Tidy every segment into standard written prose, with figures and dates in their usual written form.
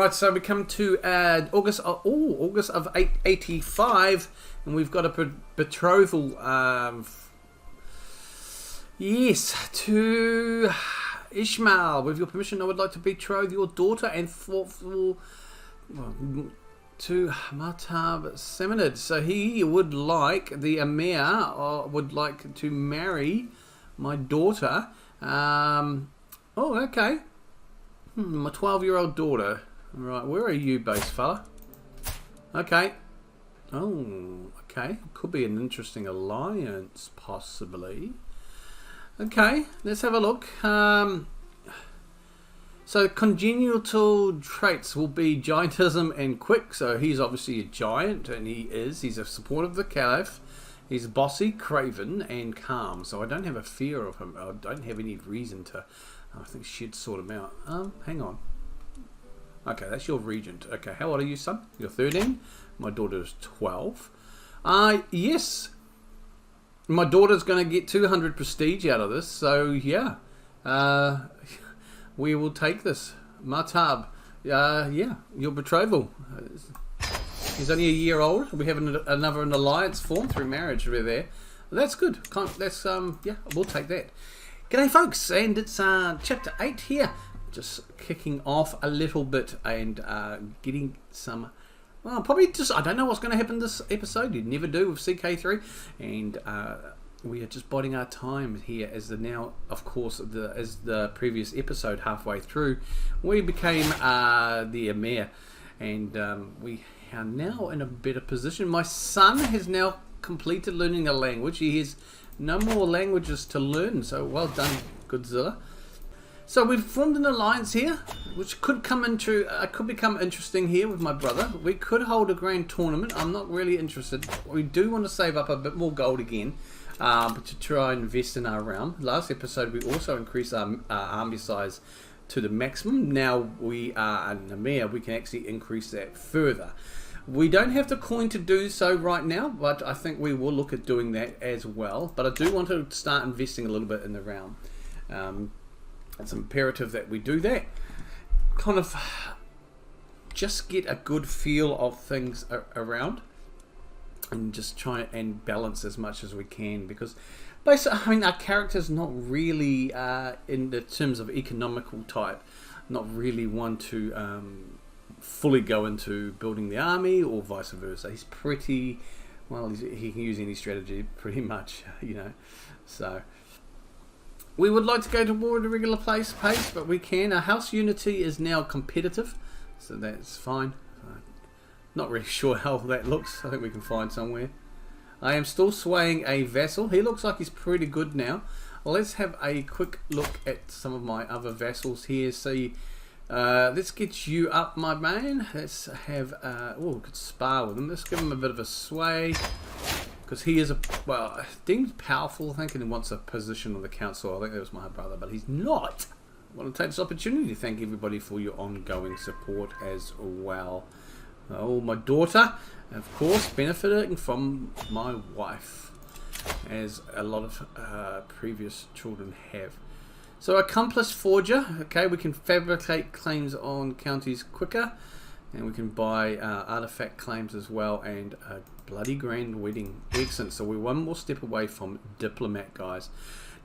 Right, so we come to August of 885, and we've got a betrothal. Yes, to Isma'il. With your permission, I would like to betroth your daughter and to Isma'il Saminad. So he would like, the Emir would like to marry my daughter. Okay. My 12-year-old daughter. Right, where are you based, fella? Okay. Oh, okay. Could be an interesting alliance, possibly. Okay, let's have a look. So congenital traits will be giantism and quick. So he's obviously a giant, and he's a supporter of the caliph. He's bossy, craven, and calm. So I don't have a fear of him. I don't have any reason to. I think she'd sort him out. Hang on. Okay, that's your regent. Okay, how old are you, son? You're 13. My daughter is 12. Yes. My daughter's going to get 200 prestige out of this. So, yeah. We will take this. Martab. Yeah, your betrothal. He's only a year old. We have another alliance formed through marriage over there. That's good. That's, yeah, we'll take that. G'day, folks. And it's chapter 8 here. Just kicking off a little bit and getting some, well, probably just, I don't know what's going to happen this episode. You never do with CK3, and we are just biding our time here as the now, of course, as the previous episode halfway through, we became the Emir, and we are now in a better position. My son has now completed learning a language. He has no more languages to learn, so well done, Godzilla. So we've formed an alliance here, which could come into could become interesting here with my brother. We could hold a grand tournament. I'm not really interested. We do want to save up a bit more gold again, but to try and invest in our realm. Last episode we also increased our army size to the maximum. Now we are an Emir. We can actually increase that further. We don't have the coin to do so right now, but I think we will look at doing that as well. But I do want to start investing a little bit in the realm. It's imperative that we do that. Kind of just get a good feel of things around and just try and balance as much as we can, because basically, I mean, our character's not really in the terms of economical type, not really one to fully go into building the army or vice versa. He's pretty, well, he can use any strategy pretty much, you know, so. We would like to go to war at a regular pace, but we can. Our house unity is now competitive, so that's fine. Not really sure how that looks. I think we can find somewhere. I am still swaying a vassal. He looks like he's pretty good now. Let's have a quick look at some of my other vassals here. See, let's get you up, my man. Let's have, we could spar with him. Let's give him a bit of a sway. Because he is deemed powerful, I think, and he wants a position on the council. I think that was my brother, but he's not. I want to take this opportunity to thank everybody for your ongoing support as well. Oh, my daughter, of course, benefiting from my wife, as a lot of previous children have. So, accomplished forger. Okay, we can fabricate claims on counties quicker. And we can buy artifact claims as well, and a bloody grand wedding. Excellent. So we're one more step away from diplomat, guys.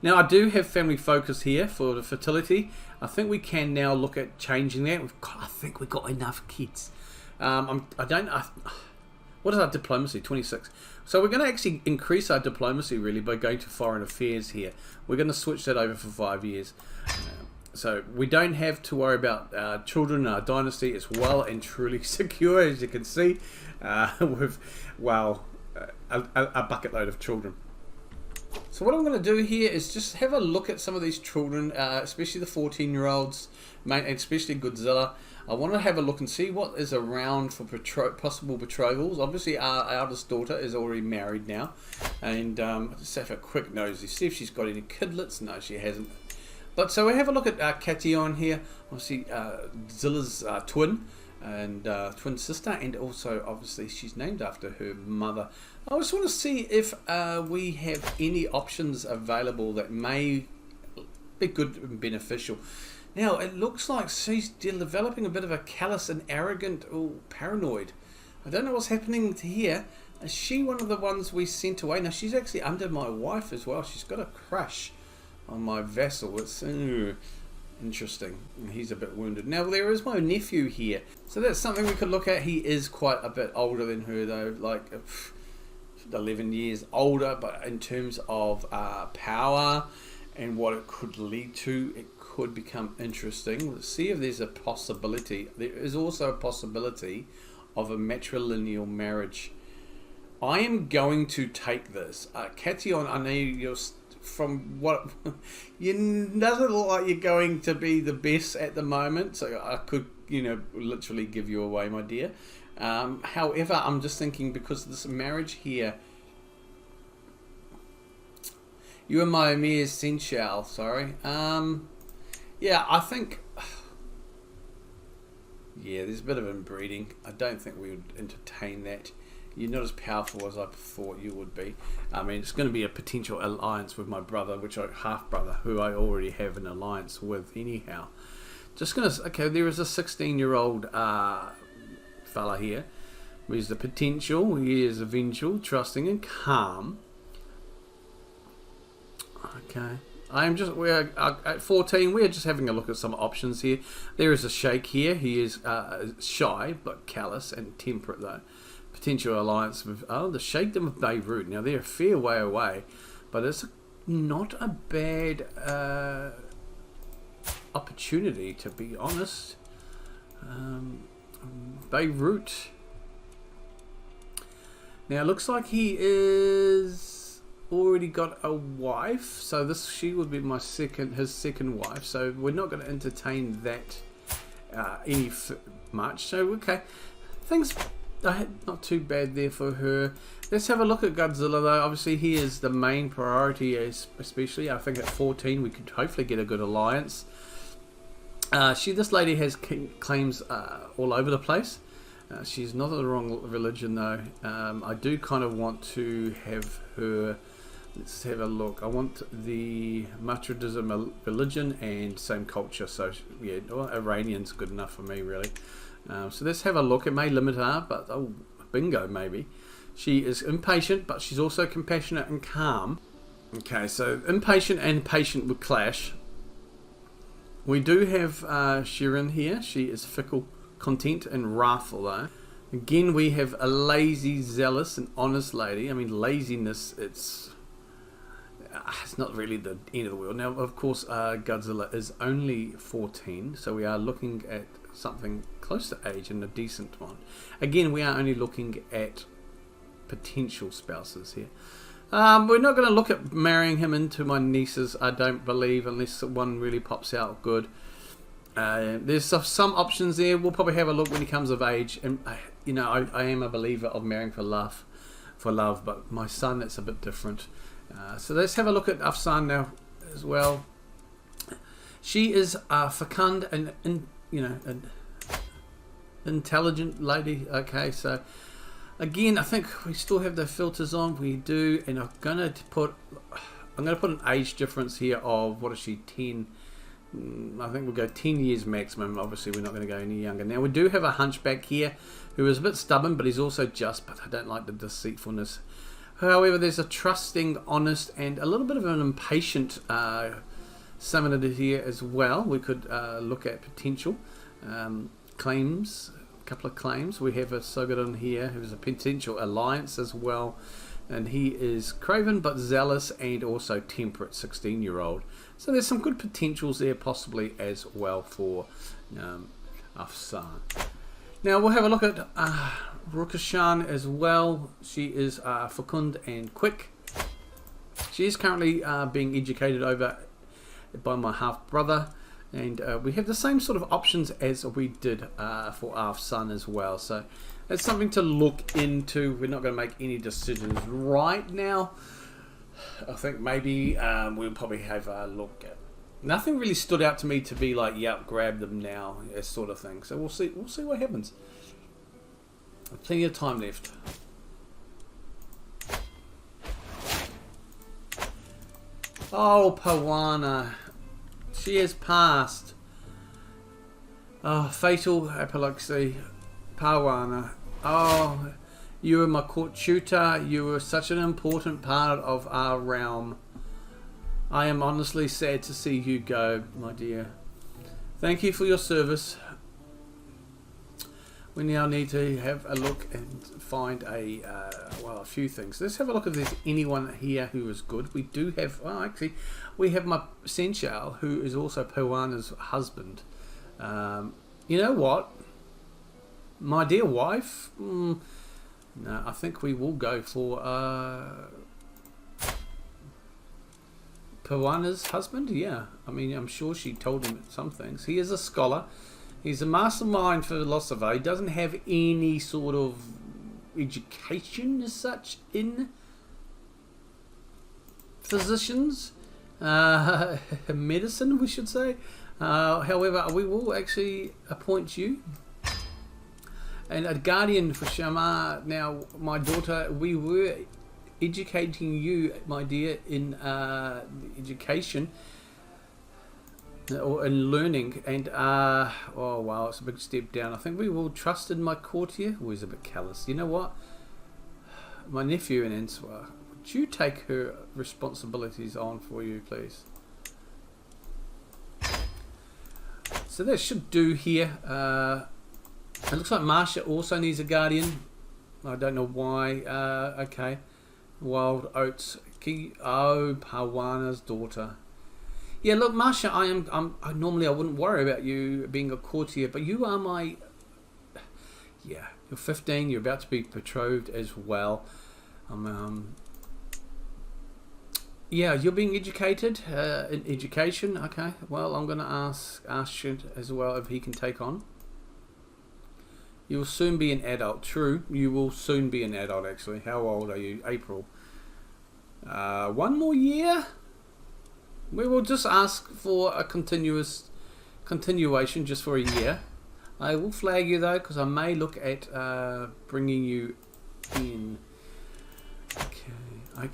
Now, I do have family focus here for the fertility. I think we can now look at changing that. I think we've got enough kids. What is our diplomacy? 26. So we're going to actually increase our diplomacy, really, by going to foreign affairs here. We're going to switch that over for 5 years. So we don't have to worry about our children. Our dynasty is well and truly secure, as you can see, with, well, a bucket load of children. So what I'm going to do here is just have a look at some of these children, especially the 14-year-olds, and especially Godzilla. I want to have a look and see what is around for possible betrothals. Obviously, our eldest daughter is already married now, and just have a quick nosy, see if she's got any kidlets. No, she hasn't. But so we have a look at Cation here, obviously Zilla's twin and twin sister, and also obviously she's named after her mother. I just want to see if we have any options available that may be good and beneficial. Now, it looks like she's developing a bit of a callous and arrogant, paranoid. I don't know what's happening here. Is she one of the ones we sent away? Now, she's actually under my wife as well. She's got a crush on my vassal. It's interesting. And he's a bit wounded. Now, there is my nephew here. So that's something we could look at. He is quite a bit older than her, though. Like 11 years older. But in terms of power and what it could lead to, it could become interesting. Let's see if there's a possibility. There is also a possibility of a matrilineal marriage. I am going to take this. Cation, I know you're from what you doesn't look like you're going to be the best at the moment. So I could, literally give you away, my dear. However, I'm just thinking because of this marriage here. You and my Emir Sensual, sorry. Yeah, I think... Yeah, there's a bit of inbreeding. I don't think we would entertain that. You're not as powerful as I thought you would be. I mean, it's going to be a potential alliance with my brother, half-brother, who I already have an alliance with anyhow. Just going to... Okay, there is a 16-year-old fella here. He's the potential. He is vengeful, trusting, and calm. Okay. We're at 14. We're just having a look at some options here. There is a sheikh here. He is shy but callous and temperate though. Potential alliance with the sheikhdom of Beirut. Now they're a fair way away, but it's not a bad opportunity, to be honest. Beirut. Now it looks like he is already got a wife, so she would be his second wife, so we're not going to entertain that much. So okay, things not too bad there for her. Let's have a look at Godzilla though. Obviously he is the main priority, especially I think at 14 we could hopefully get a good alliance. This lady has claims all over the place. She's not of the wrong religion though. I do kind of want to have her. Let's have a look. I want the Matridism religion and same culture. So yeah, Iranian's good enough for me really. So let's have a look. It may limit her, but bingo maybe. She is impatient, but she's also compassionate and calm. Okay, so impatient and patient would clash. We do have Shirin here. She is fickle, content, and wrathful though. Again, we have a lazy, zealous, and honest lady. I mean, laziness, it's not really the end of the world. Now, of course, Godzilla is only 14, so we are looking at something close to age and a decent one. Again, we are only looking at potential spouses here. We're not going to look at marrying him into my nieces, I don't believe, unless one really pops out good. There's some options there. We'll probably have a look when he comes of age. And I am a believer of marrying for love, but my son, it's a bit different. So let's have a look at Afsan now as well. She is fecund and an intelligent lady. Okay, so again, I think we still have the filters on. We do, and I'm gonna put an age difference here of, what is she, 10? I think we'll go 10 years maximum. Obviously, we're not going to go any younger. Now, we do have a hunchback here who is a bit stubborn, but he's also just, but I don't like the deceitfulness. However, there's a trusting, honest, and a little bit of an impatient Saminad here as well. We could look at potential claims, a couple of claims. We have a Sogadon here who's a potential alliance as well. And he is craven but zealous and also temperate, 16-year-old. So there's some good potentials there possibly as well for Afsan. Now we'll have a look at Rukashan as well. She is fecund and quick. She is currently being educated over by my half-brother. And we have the same sort of options as we did for Afsan as well. So it's something to look into. We're not going to make any decisions right now. I think maybe we'll probably have a look at. Nothing really stood out to me to be like, yep, grab them now, sort of thing. So we'll see. We'll see what happens. Plenty of time left. Oh, Pawana, she has passed. Oh, fatal epilepsy. Parwana. Oh, you were my court tutor. You were such an important part of our realm. I am honestly sad to see you go, my dear. Thank you for your service. We now need to have a look and find well, a few things. Let's have a look if there's anyone here who is good. We do have, well, actually, we have my Senchal, who is also Pawana's husband. You know what? My dear wife? No, I think we will go for Pawana's husband. Yeah, I mean, I'm sure she told him some things. He is a scholar. He's a mastermind philosopher. He doesn't have any sort of education as such in physicians, medicine, we should say. However, we will actually appoint you and a guardian for Shama. Now, my daughter, we were educating you, my dear, in education or in learning, and oh wow, it's a big step down. I think we will trust in my courtier, who is a bit callous. You know what? My nephew in Answer, would you take her responsibilities on for you, please? So that should do here. It looks like Marsha also needs a guardian. I don't know why. Okay. Wild Oats. Oh, Pawana's daughter. Yeah, look, Marsha, normally I wouldn't worry about you being a courtier, but you are my... Yeah, you're 15, you're about to be betrothed as well. Yeah, you're being educated in education. Okay, well, I'm going to ask Ashid as well if he can take on. You will soon be an adult. True, you will soon be an adult, actually. How old are you? April. 1 more year? We will just ask for a continuation just for a year. I will flag you, though, because I may look at bringing you in. Okay.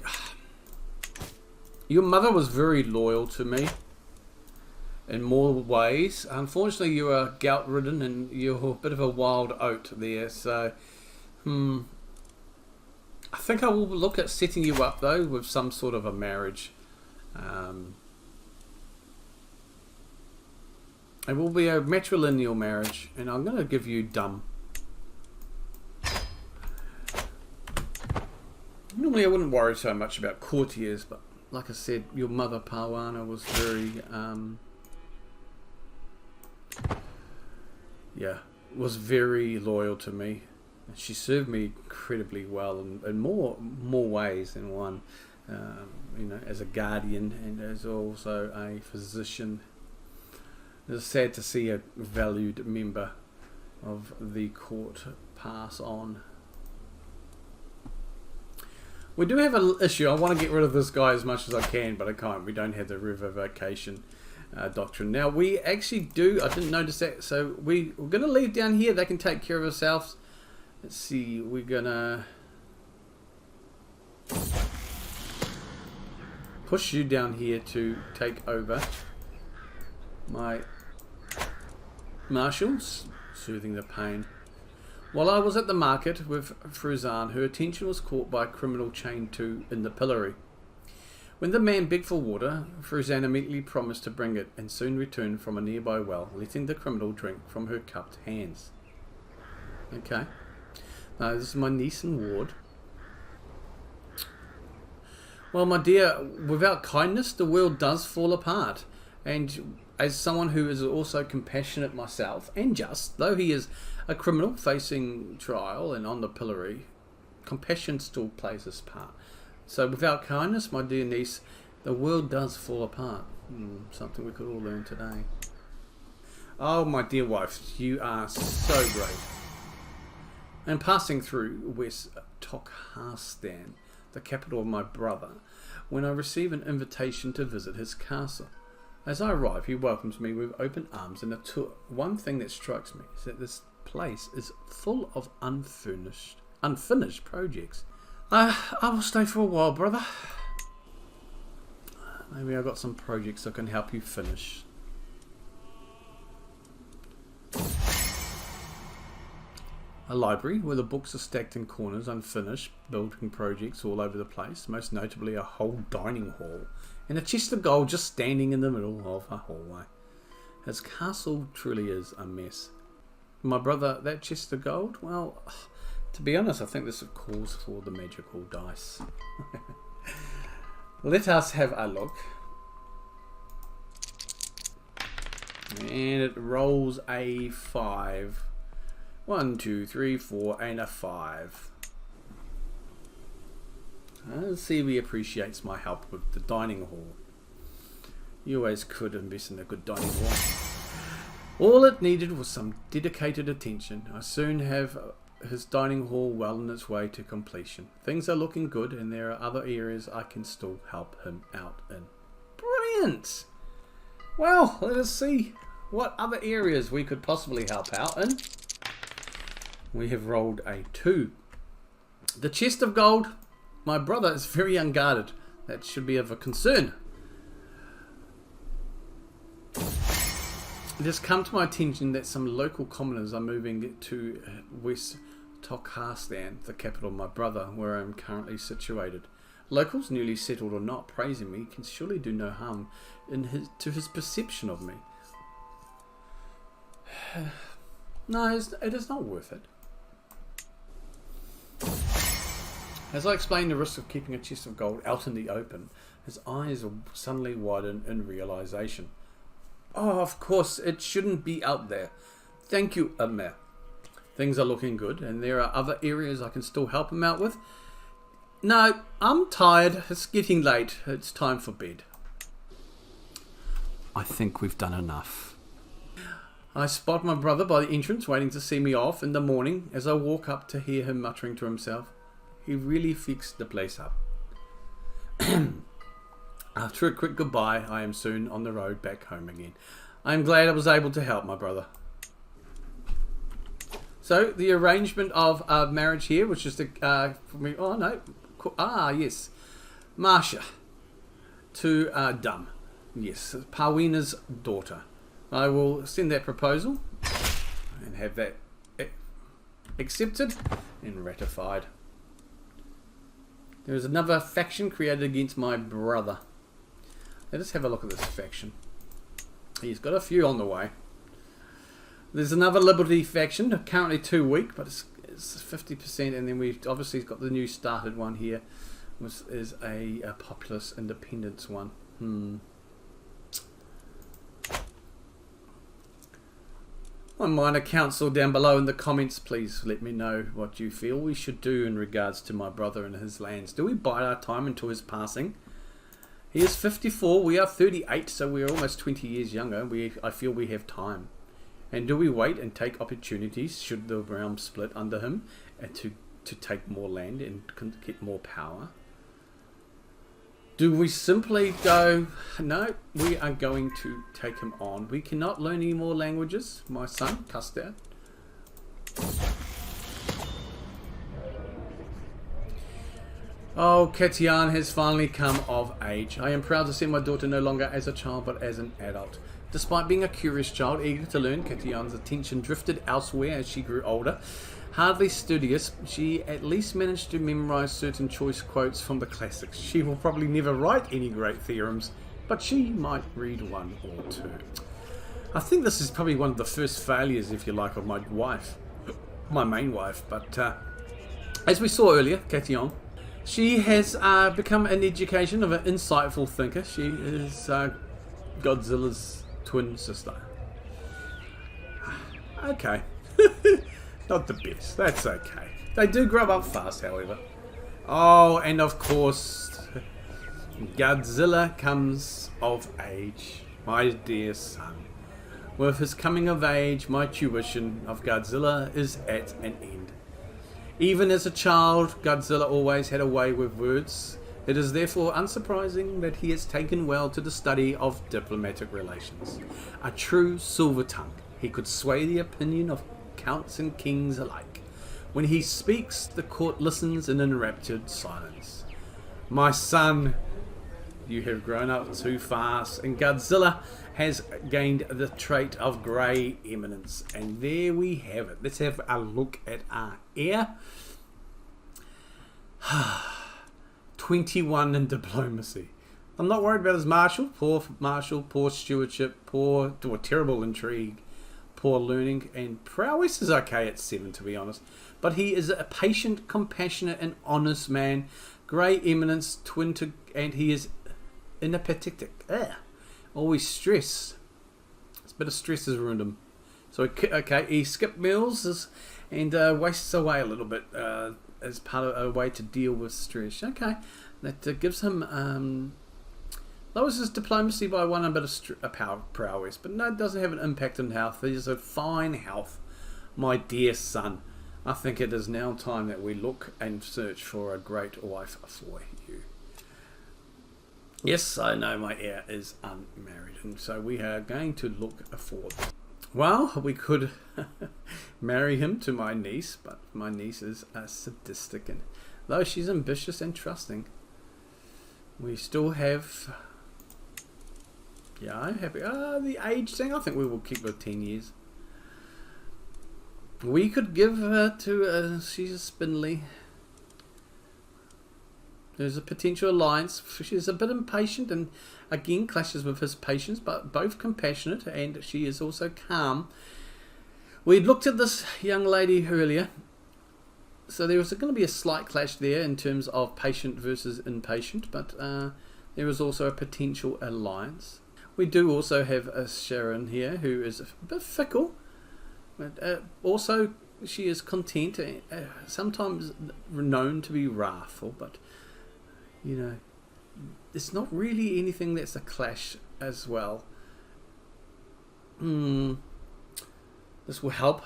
Your mother was very loyal to me in more ways. Unfortunately, you are gout-ridden and you're a bit of a wild oat there. So, I think I will look at setting you up, though, with some sort of a marriage. It will be a matrilineal marriage, and I'm going to give you dumb. Normally, I wouldn't worry so much about courtiers, but like I said, your mother, Pawana, was very, was very loyal to me. She served me incredibly well in more ways than one. You know, as a guardian and as also a physician. It's sad to see a valued member of the court pass on. We do have an issue. I want to get rid of this guy as much as I can, but I can't. We don't have the revocation doctrine. Now, we actually do. I didn't notice that. So we're going to leave down here. They can take care of themselves. Let's see. We're going to push you down here to take over. My marshals, soothing the pain. While I was at the market with Fruzan, her attention was caught by a criminal chained in the pillory. When the man begged for water, Fruzan immediately promised to bring it and soon returned from a nearby well, letting the criminal drink from her cupped hands. Okay. Now, this is my niece and ward. Well, my dear, without kindness, the world does fall apart. And as someone who is also compassionate myself, and just, though he is a criminal facing trial and on the pillory, compassion still plays its part. So without kindness, my dear niece, the world does fall apart. Something we could all learn today. Oh, my dear wife, you are so great. And passing through West Tokharstan, the capital of my brother, when I receive an invitation to visit his castle. As I arrive, he welcomes me with open arms and a tour. One thing that strikes me is that this place is full of unfinished projects. I will stay for a while, brother. Maybe I've got some projects that can help you finish. A library where the books are stacked in corners, unfinished, building projects all over the place, most notably a whole dining hall, and a chest of gold just standing in the middle of a hallway. His castle truly is a mess. My brother, that chest of gold? Well, to be honest, I think this calls for the magical dice. Let us have a look. And it rolls a 5. 1, 2, 3, 4, and a 5. Let's see if he appreciates my help with the dining hall. You always could invest in a good dining hall. All it needed was some dedicated attention. I soon have his dining hall well on its way to completion. Things are looking good, and there are other areas I can still help him out in. Brilliant! Well, let us see what other areas we could possibly help out in. We have rolled a 2. The chest of gold. My brother is very unguarded. That should be of a concern. It has come to my attention that some local commoners are moving to West Turkestan, the capital of my brother, where I am currently situated. Locals, newly settled or not, praising me can surely do no harm to his perception of me. No, it is not worth it. As I explained the risk of keeping a chest of gold out in the open, his eyes suddenly widen in realization. Oh, of course, it shouldn't be out there. Thank you, Amir. Things are looking good, and there are other areas I can still help him out with. No, I'm tired. It's getting late. It's time for bed. I think we've done enough. I spot my brother by the entrance, waiting to see me off in the morning. As I walk up to hear him muttering to himself, he really fixed the place up. After a quick goodbye, I am soon on the road back home again. I am glad I was able to help my brother. So, the arrangement of marriage here, which is for me. Oh no. Yes. Marsha to Dum. Yes, Parweena's daughter. I will send that proposal and have that accepted and ratified. There is another faction created against my brother. Let us have a look at this faction. He's got a few on the way. There's another Liberty faction, currently 2 weak, but it's 50%, and then we've obviously got the new started one here, which is a populist independence one. My minor counsel down below in the comments, please let me know what you feel we should do in regards to my brother and his lands. Do we bide our time until his passing? He is 54, we are 38, so we are almost 20 years younger. I feel we have time. And do we wait and take opportunities should the realm split under him and to take more land and get more power? Do we simply go, no, we are going to take him on. We cannot learn any more languages, my son, Custard. Oh, Ketian has finally come of age. I am proud to see my daughter no longer as a child but as an adult. Despite being a curious child, eager to learn, Ketian's attention drifted elsewhere as she grew older. Hardly studious, she at least managed to memorize certain choice quotes from the classics. She will probably never write any great theorems, but she might read one or two. I think this is probably one of the first failures, if you like, of my wife. My main wife, but as we saw earlier, Ketian, she has become an education of an insightful thinker. She is Godzilla's twin sister. Okay. Not the best. That's okay. They do grow up fast, however. Oh, and of course, Godzilla comes of age. My dear son. With his coming of age, my tuition of Godzilla is at an end. Even as a child, Godzilla always had a way with words. It is therefore unsurprising that he has taken well to the study of diplomatic relations. A true silver tongue, he could sway the opinion of counts and kings alike. When he speaks, the court listens in enraptured silence. My son, You have grown up too fast. And Godzilla has gained the trait of grey eminence. And there we have it. Let's have a look at our heir. 21 in diplomacy. I'm not worried about his martial. Poor stewardship, poor or terrible intrigue, poor learning, and prowess is okay at 7, to be honest. But he is a patient, compassionate, and honest man. Grey eminence, and he is inapathetic. Always stress. A bit of stress has ruined him. So okay, he skipped meals and wastes away a little bit as part of a way to deal with stress. Okay, that gives him lowers his diplomacy by 1 and a bit of prowess, but no, it doesn't have an impact on health. He has a fine health, my dear son. I think it is now time that we look and search for a great wife for you. Yes, I know my heir is unmarried, and so we are going to look for them. Well, we could marry him to my niece, but my niece is sadistic, and though she's ambitious and trusting, we still have... Yeah, I'm happy. The age thing, I think we will keep her 10 years. We could give her to... she's a spindly. There's a potential alliance. She's a bit impatient and again clashes with his patience, but both compassionate, and she is also calm. We looked at this young lady earlier, so there was going to be a slight clash there in terms of patient versus impatient, but there is also a potential alliance. We do also have a Sharon here who is a bit fickle, but also she is content, sometimes known to be wrathful, but you know, it's not really anything that's a clash as well. This will help.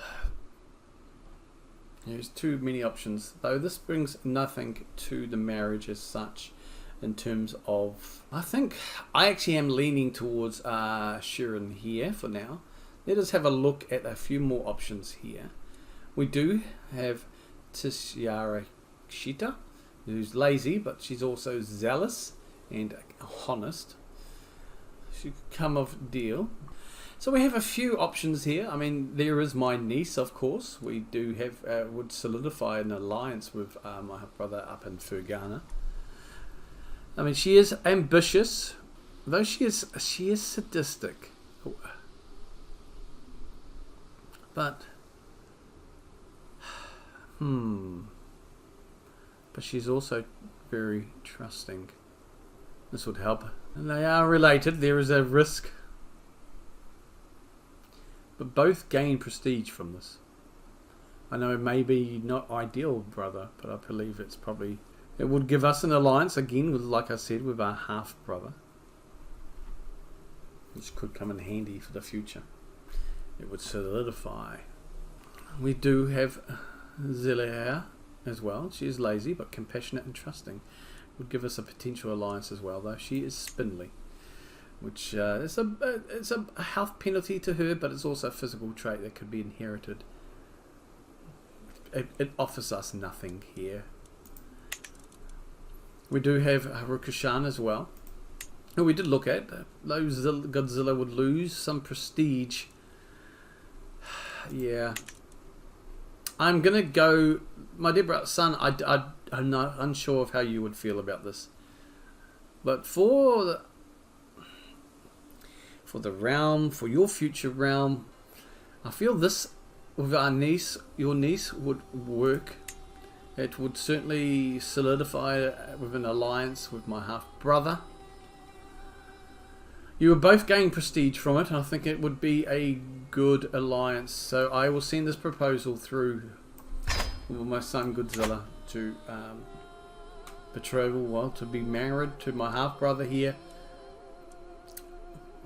There's too many options, though this brings nothing to the marriage as such. In terms of, I think I actually am leaning towards Sharon here for now. Let us have a look at a few more options here. We do have Tishyara Shita, who's lazy, but she's also zealous and honest. She could come of deal. So we have a few options here. I mean, there is my niece, of course. We do have would solidify an alliance with my brother up in Fergana. I mean, she is ambitious, though she is sadistic. But but she's also very trusting. This would help. And they are related. There is a risk. But both gain prestige from this. I know it may be not ideal, brother, but I believe it's probably... It would give us an alliance, again, with, like I said, with our half-brother. Which could come in handy for the future. It would solidify. We do have Zilea as well. She is lazy, but compassionate and trusting. Would give us a potential alliance as well, though. She is spindly. Which it's a health penalty to her, but it's also a physical trait that could be inherited. It offers us nothing here. We do have Haruka-san as well, who we did look at. Though Godzilla would lose some prestige. Yeah. I'm going to go... My dear son, I'm not unsure of how you would feel about this. But for the realm, for your future realm, I feel this with our niece, your niece, would work. It would certainly solidify with an alliance with my half-brother. You would both gain prestige from it. I think it would be a good alliance. So I will send this proposal through with my son Godzilla to betrothal, well, to be married to my half-brother here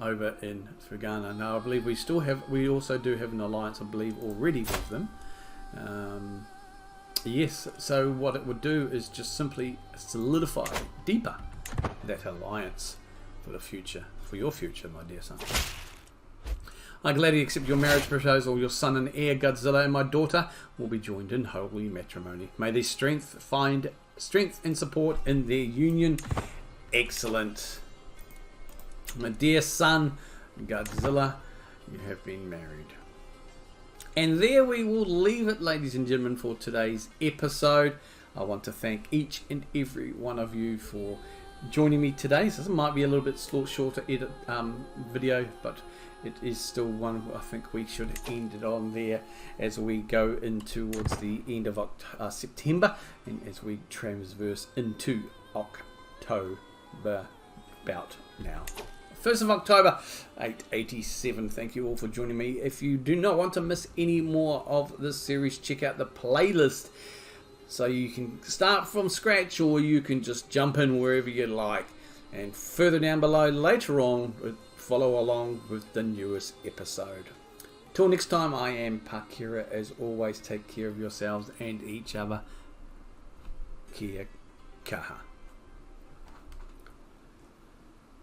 over in Fergana. Now I believe we also do have an alliance, I believe, already with them. Yes, so what it would do is just simply solidify deeper that alliance for the future, for your future, my dear son. I gladly accept your marriage proposal. Your son and heir Godzilla and my daughter will be joined in holy matrimony. May they find strength and support in their union. Excellent. My dear son, Godzilla, you have been married. And there we will leave it, ladies and gentlemen, for today's episode. I want to thank each and every one of you for joining me today. So this might be a little bit shorter edit video, but it is still one I think we should end it on there as we go in towards the end of September and as we transverse into October about now. 1st of October, 887. Thank you all for joining me. If you do not want to miss any more of this series, check out the playlist. So you can start from scratch or you can just jump in wherever you like. And further down below, later on, follow along with the newest episode. Till next time, I am Pakira. As always, take care of yourselves and each other. Kia kaha.